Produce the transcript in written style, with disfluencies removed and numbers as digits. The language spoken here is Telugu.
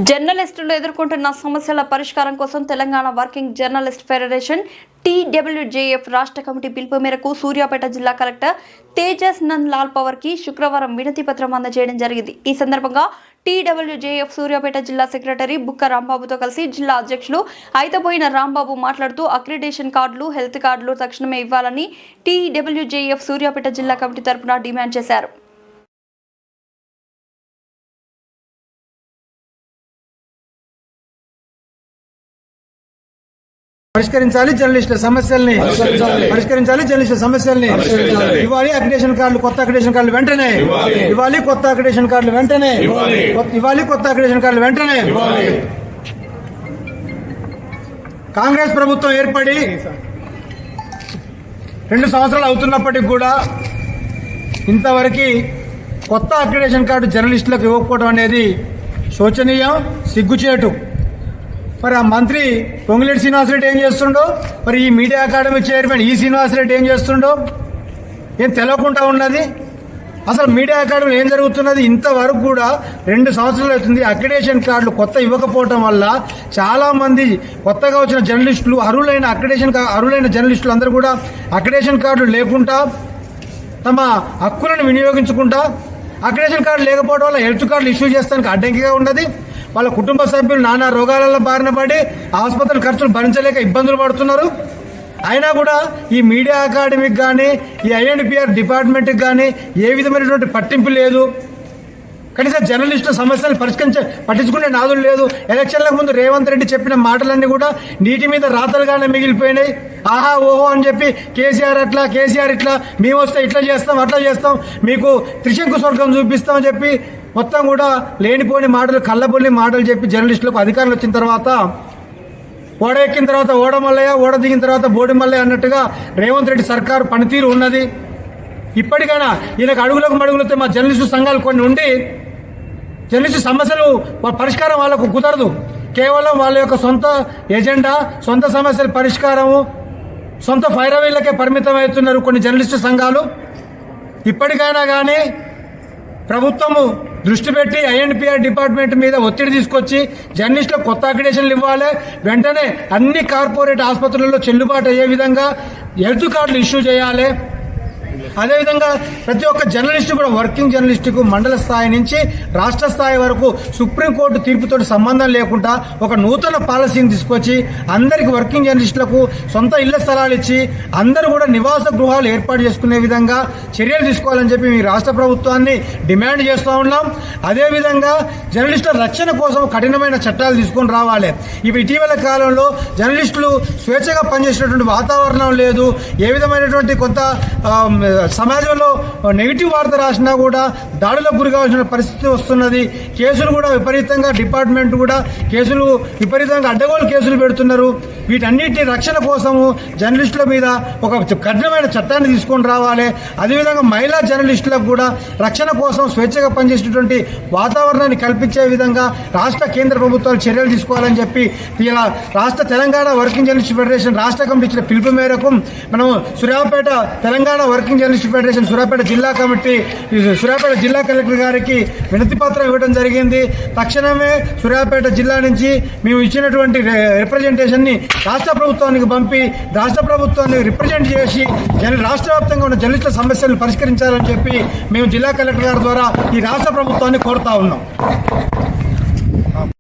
జర్నలిస్టులు ఎదుర్కొంటున్న సమస్యల పరిష్కారం కోసం Telangana working journalist federation TWJF రాష్ట్ర కమిటీ పిలుపు మేరకు సూర్యాపేట జిల్లా కలెక్టర్ తేజస్ నంద్ లాల్ పవర్ కి శుక్రవారం వినతి పత్రం అందజేయడం జరిగింది. ఈ సందర్భంగా TWJF సూర్యాపేట జిల్లా సెక్రటరీ బుక్క రాంబాబుతో కలిసి జిల్లా అధ్యక్షులు అయితబోయిన రాంబాబు మాట్లాడుతూ అక్రిడేషన్ కార్డులు, హెల్త్ కార్డులు తక్షణమే ఇవ్వాలని TWJF సూర్యాపేట జిల్లా కమిటీ తరపున డిమాండ్ చేశారు. పరిష్కరించాలి జర్నలిస్టుల సమస్యల్ని పరిష్కరించాలి జర్నలిస్టుల సమస్యల్ని ఇవ్వాలి. అక్రిడేషన్ కార్డులు, కొత్త అక్రిడేషన్ కార్డులు వెంటనే ఇవ్వాలి. కొత్త అక్రిడేషన్ కార్డులు వెంటనే ఇవ్వాలి. కొత్త అక్రిడేషన్ కార్డులు వెంటనే. కాంగ్రెస్ ప్రభుత్వం ఏర్పడి 2 సంవత్సరాలు అవుతున్నప్పటికీ కూడా ఇంతవరకు కొత్త అక్రిడేషన్ కార్డు జర్నలిస్టులకు ఇవ్వకపోవడం అనేది శోచనీయం, సిగ్గుచేటు. మరి ఆ మంత్రి పొంగులేటి శ్రీనివాసరెడ్డి ఏం చేస్తుండో, మరి ఈ మీడియా అకాడమీ చైర్మన్ శ్రీనివాసరెడ్డి ఏం చేస్తుండో ఏం తెలియకుండా ఉన్నది. అసలు మీడియా అకాడమీ ఏం జరుగుతున్నది? ఇంతవరకు కూడా 2 సంవత్సరాలు అవుతుంది. అక్రిడేషన్ కార్డులు కొత్త ఇవ్వకపోవటం వల్ల చాలా మంది కొత్తగా వచ్చిన జర్నలిస్టులు, అర్హులైన జర్నలిస్టులు అందరూ కూడా అక్రిడేషన్ కార్డులు లేకుండా తమ హక్కులను వినియోగించుకుంటా, అక్రిడేషన్ కార్డు లేకపోవడం వల్ల హెల్త్ కార్డులు ఇష్యూ చేస్తానికి అడ్డంకిగా ఉన్నది. వాళ్ళ కుటుంబ సభ్యులు నానా రోగాలలో బారిన పడి ఆసుపత్రి ఖర్చులు భరించలేక ఇబ్బందులు పడుతున్నారు. అయినా కూడా ఈ మీడియా అకాడమీకి కానీ, ఈ INPR డిపార్ట్మెంట్కి కానీ ఏ విధమైనటువంటి పట్టింపు లేదు. కనీసం జర్నలిస్టుల సమస్యలు పట్టించుకునే నాదులు లేదు. ఎలక్షన్లకు ముందు రేవంత్ రెడ్డి చెప్పిన మాటలన్నీ కూడా నీటి మీద రాతలుగానే మిగిలిపోయినాయి. ఆహా ఓహో అని చెప్పి కేసీఆర్ అట్లా, కేసీఆర్ ఇట్లా, మేము వస్తే ఇట్లా చేస్తాం, అట్లా చేస్తాం, మీకు త్రిశంకు స్వర్గం చూపిస్తామని చెప్పి మొత్తం కూడా లేనిపోని మాటలు, కళ్ళబొల్లి మాటలు చెప్పి జర్నలిస్టులకు అధికారులు వచ్చిన తర్వాత ఓడ ఎక్కిన తర్వాత ఓడ మల్లయ్య, ఓడ దిగిన తర్వాత బోడి మల్లయ్య అన్నట్టుగా రేవంత్ రెడ్డి సర్కారు పనితీరు ఉన్నది. ఇప్పటికైనా ఈయనకు అడుగులకు మడుగులతో మా జర్నలిస్టు సంఘాలు కొన్ని ఉండి జర్నలిస్టు సమస్యలు పరిష్కారం వాళ్ళకు కుదరదు. కేవలం వాళ్ళ యొక్క సొంత ఎజెండా, సొంత సమస్యల పరిష్కారము, సొంత ఫైరవీలకే పరిమితం అవుతున్నారు కొన్ని జర్నలిస్టు సంఘాలు. ఇప్పటికైనా కానీ ప్రభుత్వము దృష్టి పెట్టి INPR డిపార్ట్మెంట్ మీద ఒత్తిడి తీసుకొచ్చి జర్నలిస్టులకు కొత్త అక్రిడేషన్లు ఇవ్వాలి. వెంటనే అన్ని కార్పొరేట్ ఆసుపత్రులలో చెల్లుబాటు అయ్యే విధంగా హెల్త్ కార్డులు ఇష్యూ చేయాలి. అదేవిధంగా ప్రతి ఒక్క జర్నలిస్టు కూడా, వర్కింగ్ జర్నలిస్టుకు మండల స్థాయి నుంచి రాష్ట్ర స్థాయి వరకు సుప్రీంకోర్టు తీర్పుతో సంబంధం లేకుండా ఒక నూతన పాలసీని తీసుకొచ్చి అందరికి వర్కింగ్ జర్నలిస్టులకు సొంత ఇళ్ల స్థలాలు ఇచ్చి అందరూ కూడా నివాస గృహాలు ఏర్పాటు చేసుకునే విధంగా చర్యలు తీసుకోవాలని చెప్పి మీ రాష్ట్ర ప్రభుత్వాన్ని డిమాండ్ చేస్తూ ఉన్నాం. అదేవిధంగా జర్నలిస్టుల రక్షణ కోసం కఠినమైన చట్టాలు తీసుకొని రావాలి. ఇటీవల కాలంలో జర్నలిస్టులు స్వేచ్ఛగా పనిచేసినటువంటి వాతావరణం లేదు. ఏ విధమైనటువంటి కొంత సమాజంలో నెగిటివ్ వార్త రాసినా కూడా దాడులకు గురి కావాల్సిన పరిస్థితి వస్తున్నది. కేసులు కూడా విపరీతంగా, డిపార్ట్మెంట్ కూడా కేసులు విపరీతంగా అడ్డగోలు కేసులు పెడుతున్నారు. వీటన్నిటి రక్షణ కోసము జర్నలిస్టుల మీద ఒక కఠినమైన చట్టాన్ని తీసుకొని రావాలి. అదేవిధంగా మహిళా జర్నలిస్టులకు కూడా రక్షణ కోసం స్వేచ్ఛగా పనిచేసేటువంటి వాతావరణాన్ని కల్పించే విధంగా రాష్ట్ర, కేంద్ర ప్రభుత్వాలు చర్యలు తీసుకోవాలని చెప్పి ఇలా రాష్ట్ర తెలంగాణ వర్కింగ్ జర్నలిస్ట్ ఫెడరేషన్ రాష్ట్ర కమిటీ ఇచ్చిన పిలుపు మేరకు మనం Suryapet Telangana working journalist federation Suryapet జిల్లా కమిటీ సూర్యాపేట జిల్లా కలెక్టర్ గారికి వినతి పత్రం ఇవ్వడం జరిగింది. తక్షణమే సూర్యాపేట జిల్లా నుంచి మేము ఇచ్చినటువంటి రిప్రజెంటేషన్ని రాష్ట్ర ప్రభుత్వానికి పంపి రాష్ట్ర ప్రభుత్వాన్ని రిప్రజెంట్ చేసి రాష్ట్ర వ్యాప్తంగా ఉన్న జర్నలిస్టుల సమస్యలను పరిష్కరించాలని చెప్పి మేము జిల్లా కలెక్టర్ గారి ద్వారా ఈ రాష్ట్ర ప్రభుత్వాన్ని కోరుతా ఉన్నాం.